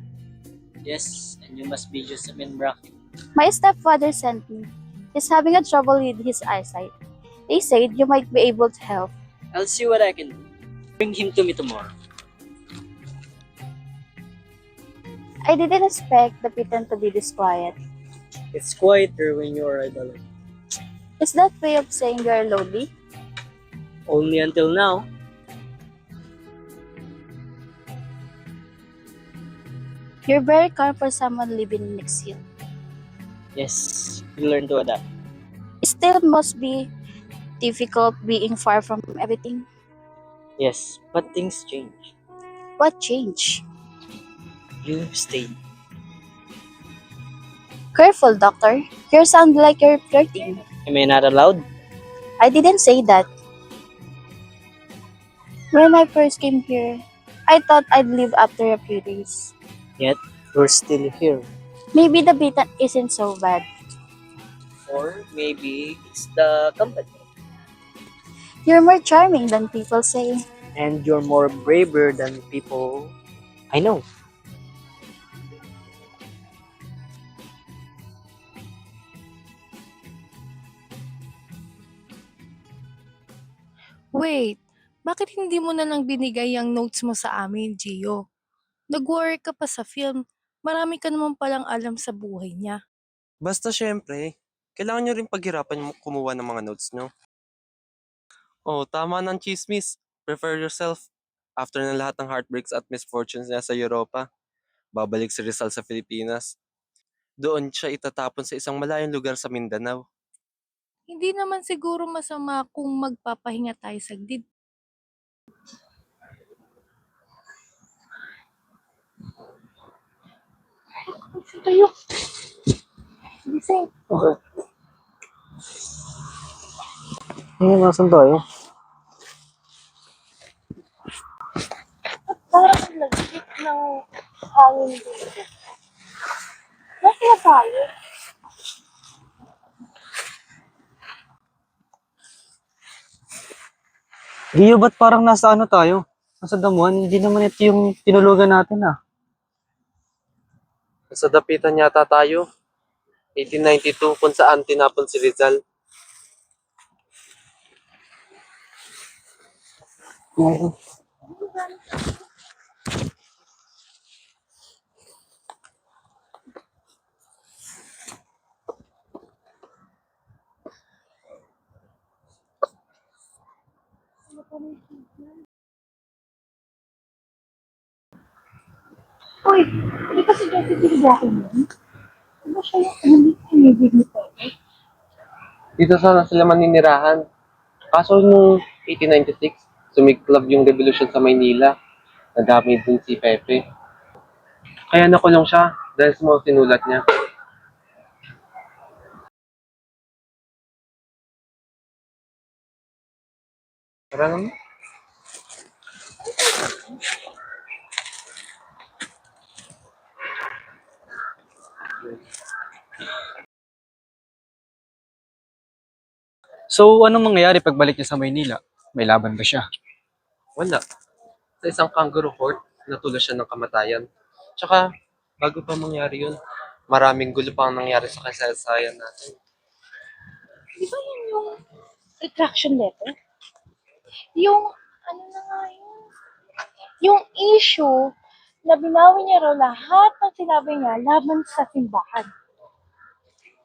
Yes, and you must be Josephine Bracken. My stepfather sent me. He's having a trouble with his eyesight. They said you might be able to help. I'll see what I can do. Bring him to me tomorrow. I didn't expect the Pitan to be this quiet. It's quieter when you are alone. Is that way of saying you're lonely? Only until now. You're very calm for someone living in exile. Yes, you learn to adapt. It still must be difficult being far from everything. Yes, but things change. What change? You stayed. Careful, doctor. You sound like you're flirting. Am I not allowed? I didn't say that. When I first came here, I thought I'd leave after a few days. Yet, you're still here. Maybe the Pitan isn't so bad. Or maybe it's the company. You're more charming than people say. And you're more braver than people I know. Wait, bakit hindi mo na lang binigay ang notes mo sa amin, Gio? Nag-work ka pa sa film. Marami ka naman palang alam sa buhay niya. Basta syempre, kailangan nyo rin paghirapan yung kumuha ng mga notes nyo. Oh, tama ng chismis. Prepare yourself. After ng lahat ng heartbreaks at misfortunes niya sa Europa, babalik si Rizal sa Pilipinas. Doon siya itatapon sa isang malayong lugar sa Mindanao. Hindi naman siguro masama kung magpapahinga tayo saglit. Tayo. Gising. Okay. Nasaan tayo? Parang nagsit ng hangin dito. Nasa na tayo? Gio, ba't parang nasa ano tayo? Nasa damuhan, hindi naman ito yung tinulugan natin ah. Sa dapitan yata tayo. 1892 kung saan tinapon si Rizal. Uy, hindi kasi Josephine Bracken yun. Ano siya yung pinibig ni Pepe? Dito sana sila maninirahan. Kaso nung 1896, sumiklab yung revolusyon sa Maynila. Nadami dun si Pepe. Kaya nakulong siya dahil sa mga sinulat niya. Tara naman. So, anong mangyayari pagbalik niya sa Maynila? May laban ba siya? Wala. Sa isang kangaroo court, natula siya ng kamatayan. Tsaka, bago pa mangyari yun, maraming gulo pang nangyari sa kasaysayan natin. Di ba yun yung retraction letter? Yung, ano na nga yun? Yung issue na binawi niya raw lahat ng sinabi niya laban sa simbahan.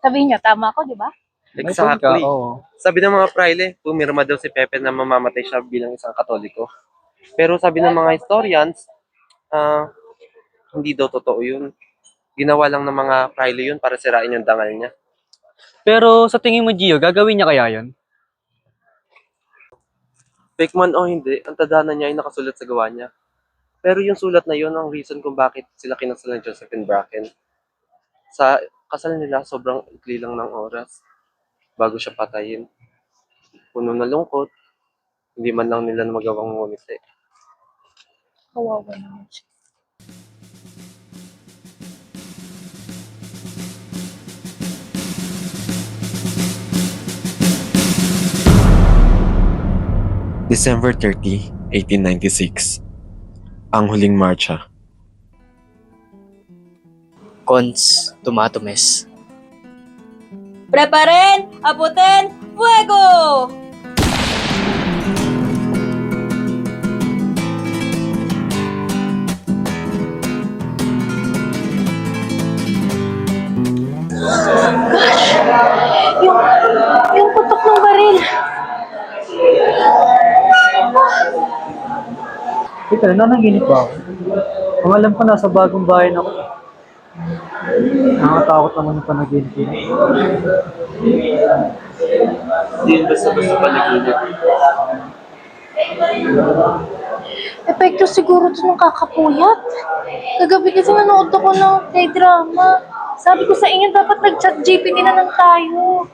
Sabihin niyo, tama ako, di ba? Exactly. Sabi ng mga praile, pumirma daw si Pepe na mamamatay siya bilang isang Katoliko. Pero sabi ng mga historians, hindi daw totoo yun. Ginawa lang ng mga praile yun para sirain yung dangal niya. Pero sa tingin mo, Gio, gagawin niya kaya yun? Fake man o hindi, ang tadhana niya ay nakasulat sa gawa niya. Pero yung sulat na yun ang reason kung bakit sila kinasal ng Josephine Bracken. Sa kasal nila, sobrang ikli lang ng oras bago siya patayin. Puno na lungkot, hindi man lang nila magawang ngumiti. Kawawa naman siya. December 30, 1896. Ang huling marcha. Cons Tumatumes. Preparen, aputin, fuego! Yung putok ng baril. Ito, nananaginip ba ako? Kung alam ko nasa bagong bahay na ako. Nakakatakot naman yung panaginip yun. Hindi yun basta-basta panaginip. Epekto siguro ito ng kakapuyat. Kagabi kasi nanood ako ng K-drama. Sabi ko sa inyo, dapat nag-chat GPT na lang tayo.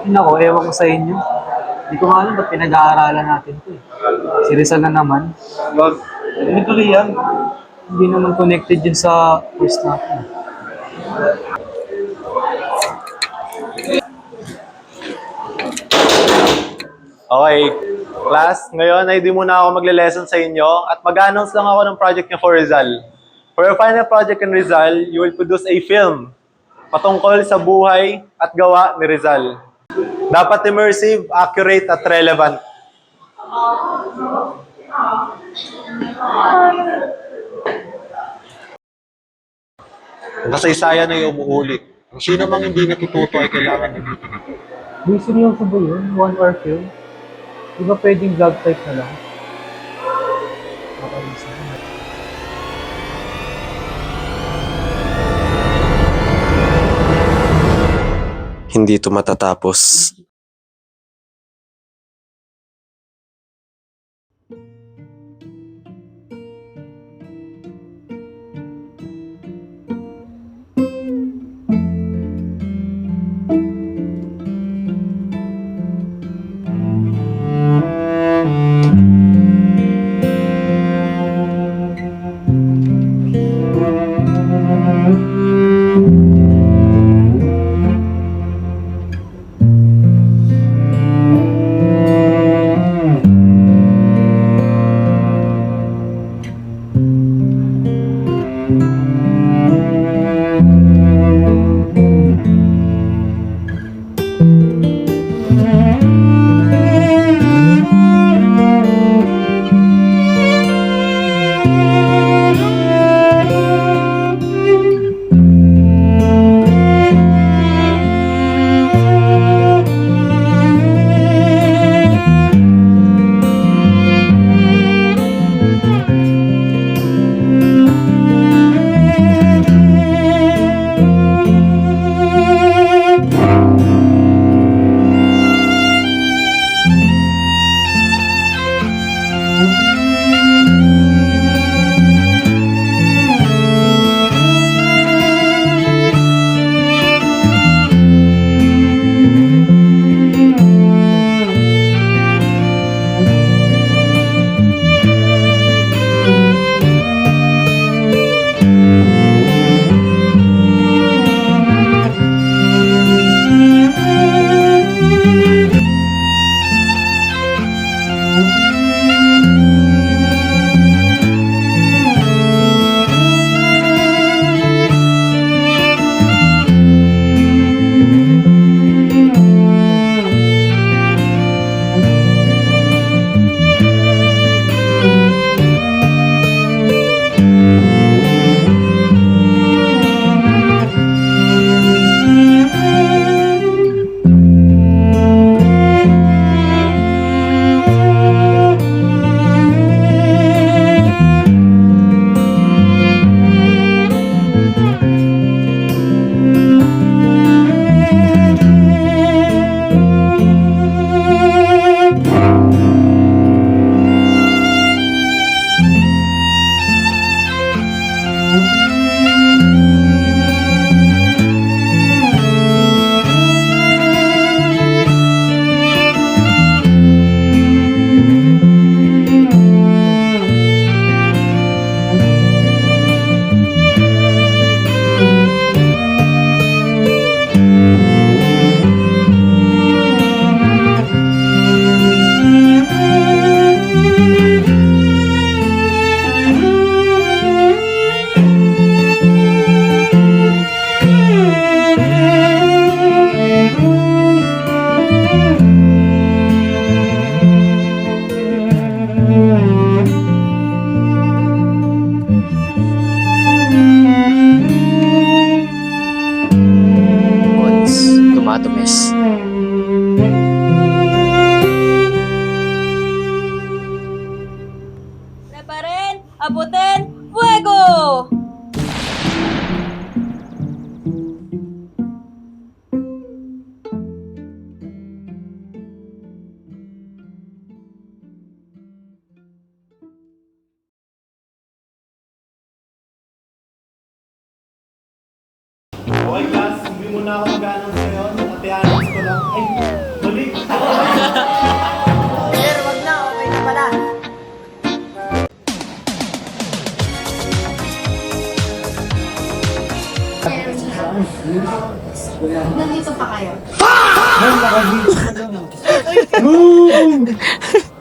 Nako, ewan ko sa inyo. Hindi ko nga alam ba't pinag-aaralan natin ito eh. Si Rizal na naman. Wag, hindi tuloy yan. Hindi naman connected yun sa first natin. Okay, class, ngayon ay di muna ako magle-lesson sa inyo at mag-announce lang ako ng project niyo for Rizal. For your final project in Rizal, you will produce a film patungkol sa buhay at gawa ni Rizal. Dapat immersive, accurate at relevant. Ang kasaysayan ay umuulit. Kung sino mang hindi natututo ay kailangan natututo. Di seryoso ba yun? 1 hour film? Di ba pwedeng vlog type na lang? Hindi ito matatapos. Okay, class. Hindi muna ako mag-announce ngayon. Ate-announce ko lang. Ay, mali. Sir, wag na. Okay na pala. Nandito pa kayo?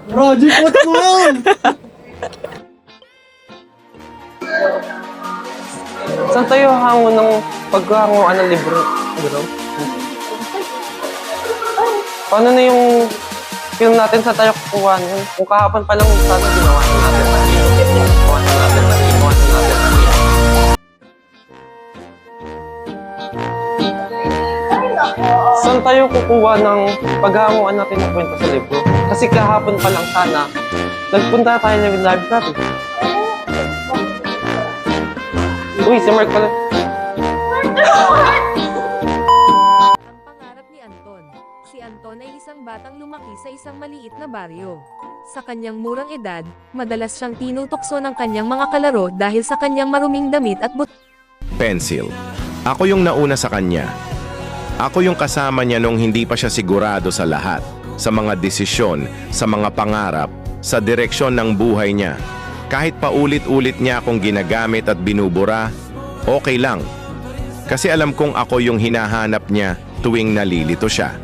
Project, what mo yun? Saan tayo hango ng paghanguan ng libro? Paano na yung film natin, sa tayo kukuha nun? Kung kahapon pa lang sana ginawa na natin. Saan tayo kukuha ng paghanguan natin ng kwento sa libro? Kasi kahapon pa lang sana, nagpunta tayo ng library. Uy, si Mark pala. Pangarap ni Anton. Si Anton ay isang batang lumaki sa isang maliit na baryo. Sa kanyang murang edad, madalas siyang tinutokso ng kanyang mga kalaro dahil sa kanyang maruming damit at Pencil. Ako yung nauna sa kanya. Ako yung kasama niya nung hindi pa siya sigurado sa lahat, sa mga desisyon, sa mga pangarap, sa direksyon ng buhay niya. Kahit paulit-ulit niya akong ginagamit at binubura, okay lang. Kasi alam kong ako yung hinahanap niya tuwing nalilito siya.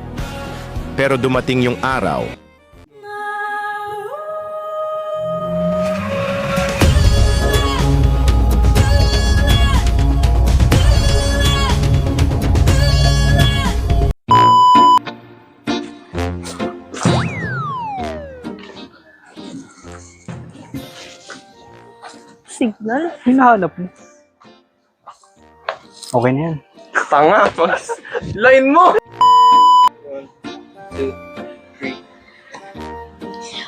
Pero dumating yung araw, Signal? Hinahanap mo. Okay na yan. Tanga, boss. Line mo!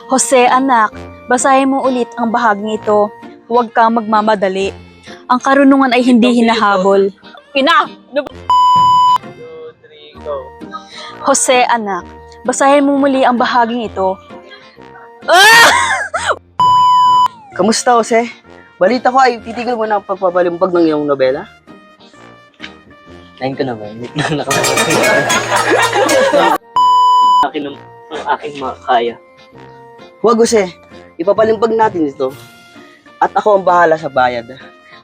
Jose, anak, basahin mo ulit ang bahaging ito. Huwag kang magmamadali. Ang karunungan ay hindi hinahabol. Ina! Jose, anak, basahin mo muli ang bahaging ito. Kamusta, Jose? Balita ko ay titigil mo na ang pagpapalimpag ng iyong nobela? Line ko naman. Wait lang akin ang aking makakaya. Huwag, Jose. Ipapalimpag natin ito. At ako ang bahala sa bayad.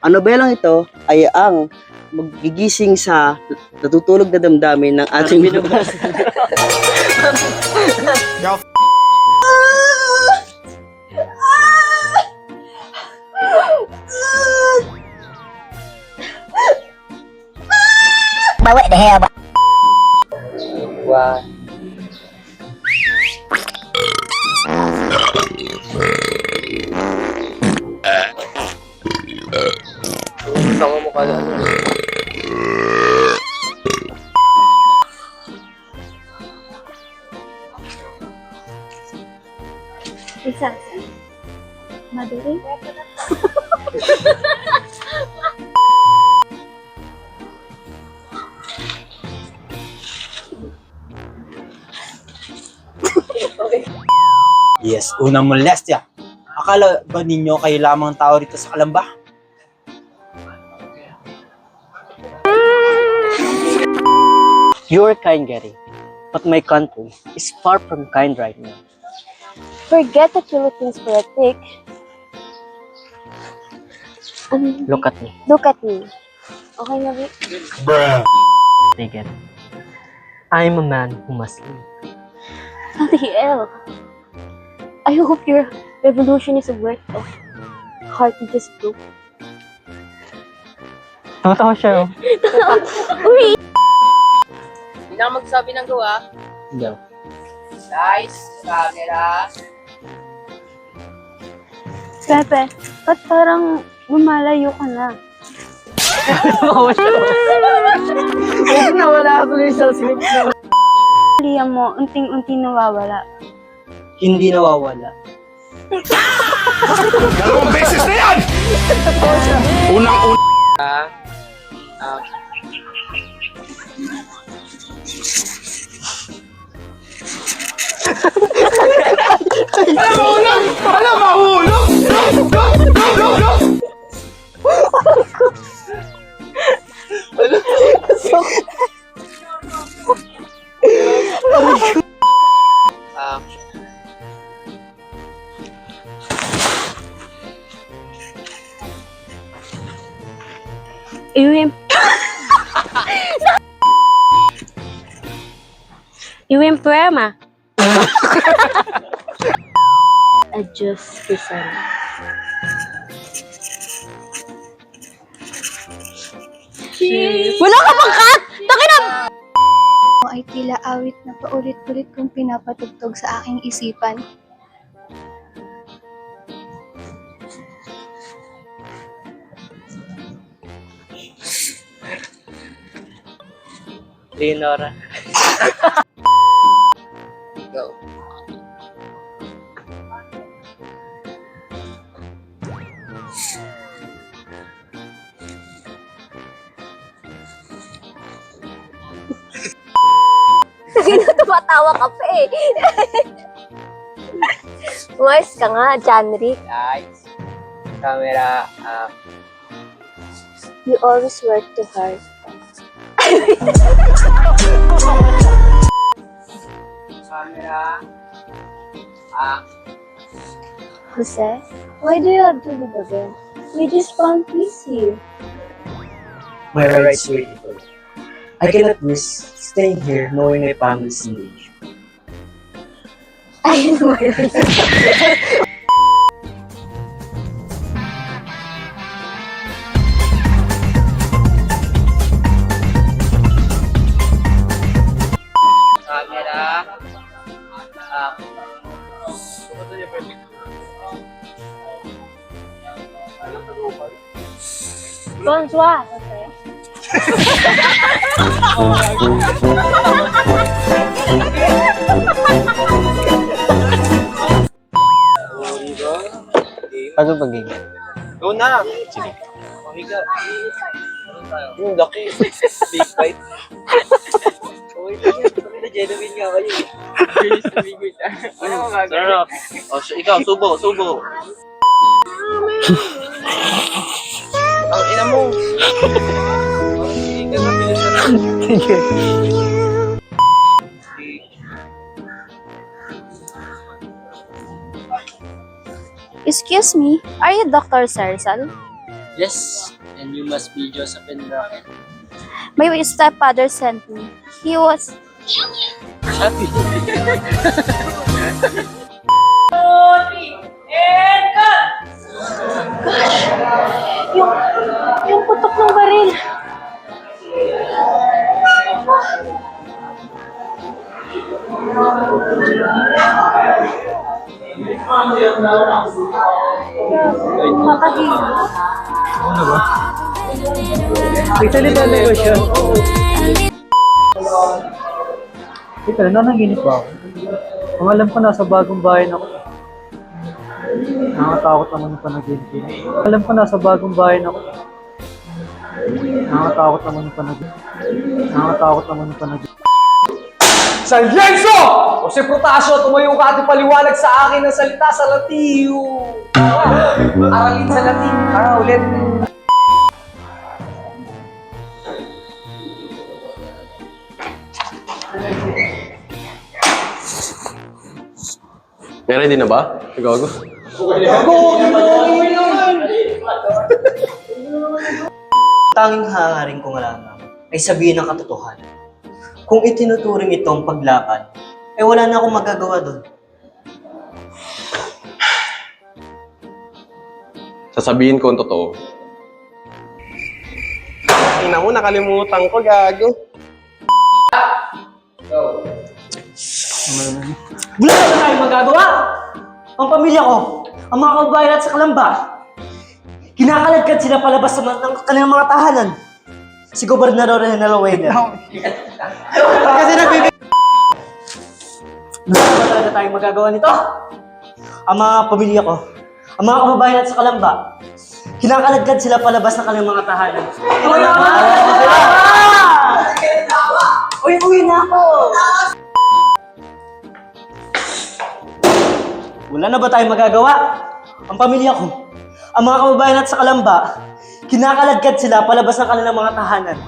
Ang nobelang ito ay ang magigising sa natutulog na damdamin ng ating binabasa. What the hell? Wow. Tama mo ka lang. Isa. Madali. Yes, unang molestya. Akala ba ninyo kayo lamang tao rito sa Kalamba? You are kind, Gary, but my country is far from kind right now. Forget the Philippines for a tick. Look at me. Look at me. Okay na, Vic? Megan, I am a man who must live. Bloody hell. I hope your revolution is worth of heart you just broke. Totoo siya, oh. Uy! Hindi na magsabi ng gawa. Go. Guys, camera. Pepe, ba't parang lumalayo ka na? Nawala ako sa slip na. Liam mo, unting-unting nawawala. Hindi nawawala. Dalawang beses na yan! Unang-una. Alam mahulog! Go! Yung poema. Adios, Susan. Wala ka bang cut? Takina! Ay tila awit na paulit-ulit kong pinapatugtog sa aking isipan. Leonora. Go. Tumatawa ka pa eh. Umayos ka nga, Janry. Lights. Camera. You always work too hard. Camera. Jose, why do you have to leave again? We just found peace here. My rights beautiful. I cannot miss staying here knowing my family's engaged. I know my rights. Camera. Bonsoir, Jose. Ano ba game? Go na! Sige. Mahiga. Yung laki. Big fight. Uy, kami na genuine nga kayo. Sarap. O, ikaw, subo. Ang ina mo. Sige. Excuse me, are you Dr. Sarsal? Yes, and you must be Josephine Rocket. My stepfather sent me. He was... Happy. Yung putok ng baril. Makahilo. Ano ba? Nagsalita na ko siya. Teka, nanaginip ba ako? Kung alam ko nasa bagong bayan ako. Nakakatakot naman yung panaginip. Alam ko nasa bagong bayan ako. Nakakatakot naman yung panaginip. Nakakatakot naman yung panaginip. San Lienzo! O si Protasio, tumayo ka at ipaliwanag sa akin ng salita sa Latiyo. Aralin sa Latin. Tara ulit. Ready na ba? Gago. Tanging hangarin ko nga lamang ay sabihin ng katotohanan. Kung itinuturing itong paglaban, wala na akong magagawa doon. Sasabihin ko ang totoo. Ina mo, nakalimutan ko, gago. Wala na tayong magagawa! Ang pamilya ko, ang mga kababayan at sa Kalamba, kinakaladkad sila palabas ng kanilang mga tahanan. Si Gobernador General Wade. Kasi wala ba talaga tayong magagawa nito? Ang mga pamilya ko, ang mga kababayan at sa Kalamba, kinakaladkad sila palabas ng kanilang mga tahanan. Uy na ako! Wala na ba tayong magagawa? Ang pamilya ko, ang mga kababayan at sa Kalamba, kinakaladkad sila palabas ng kanilang mga tahanan.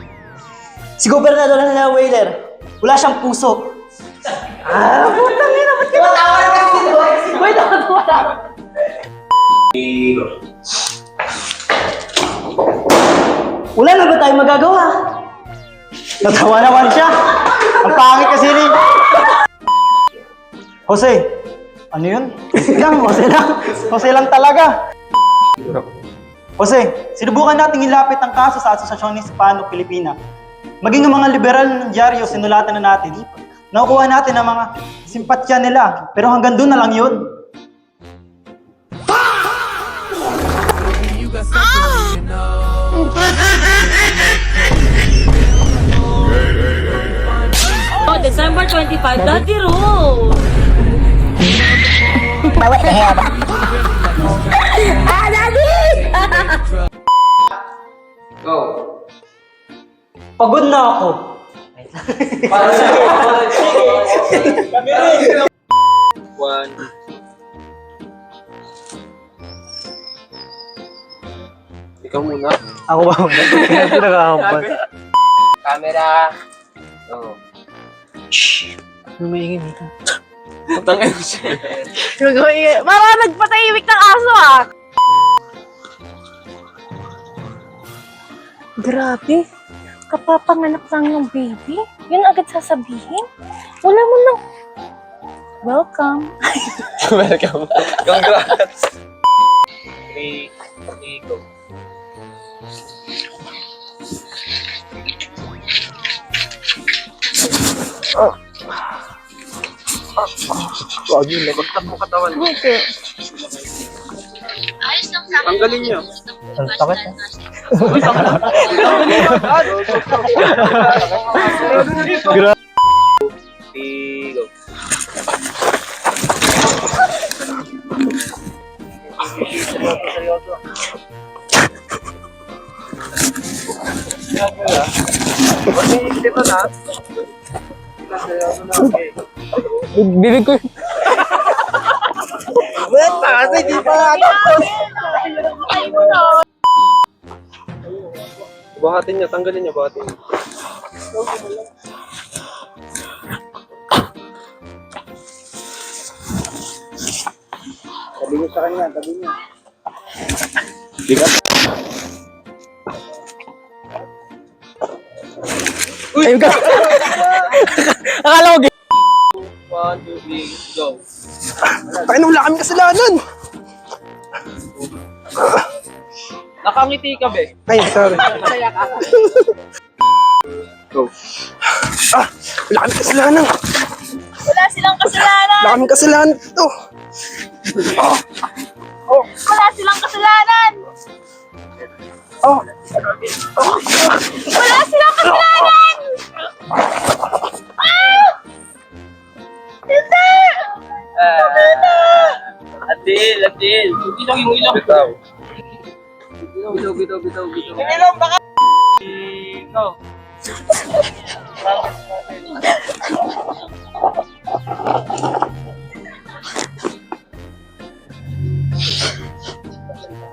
Si Gobernador na Whaler, wala siyang puso. Putang ina, ba't ka matawa na kasi? Wait, wala. Wala na ba tayong magagawa? Natawa naman siya. Ang pangit kasi ni... Jose! Ano yun? Jose lang talaga. Jose, sinubukan nating ilapit ang kaso sa Asosyasyon Hispano-Pilipina. Maging ang mga liberal ng dyaryo sinulatan na natin. Nakukuha natin ang mga simpatya nila, pero hanggang doon na lang yun. Oh, December 25, Daddy Rose! Bawa na heba. Daddy! Go. Pagod na ako. One. Ikaw muna. Ako ba? Hindi nakakampan. Camera. Go. Ano maingin dito? Tangin siya. Para nagpatahimik ng aso ah! Grabe. Kapapanganak lang yung baby. Yun agad sasabihin. Wala mo nang... Welcome. Welcome. Congrats. 3, go. Wag yun, labagtap mo katawan. Tanggalin niyo. Ang sakit eh. Go. Bibig ko yun. Wait pa kasi di pa natapos. Buhatin niyo, tanggalin niyo, buhatin niyo. Tabi niyo sa kanya, tabi niyo. Bigat. Ayun ka. Akala ko 1, 2, 3, go. Tayo na, wala kami kasalanan. Nakangiti ka, be. Ay, sorry. Masaya ka. Go. Wala kami kasalanan. Wala silang kasalanan! Wala kami kasalanan ito. Wala silang kasalanan! Wala silang kasalanan! Hindi! Atil. Ilong yung ilong. Bitaw. Bitaw. Ilong baka. Go.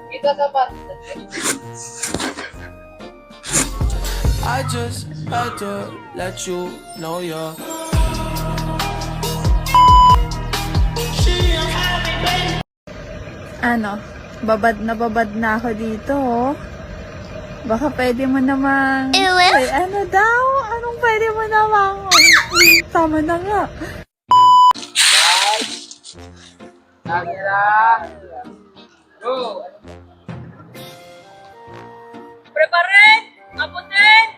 Ito dapat. I just had to let you know you're Ano, babad na ako dito, oh. Baka pwede mo namang... Ay, ano daw? Anong pwede mo namang... Tama na nga. Camera. Go. Preparen! Aputin!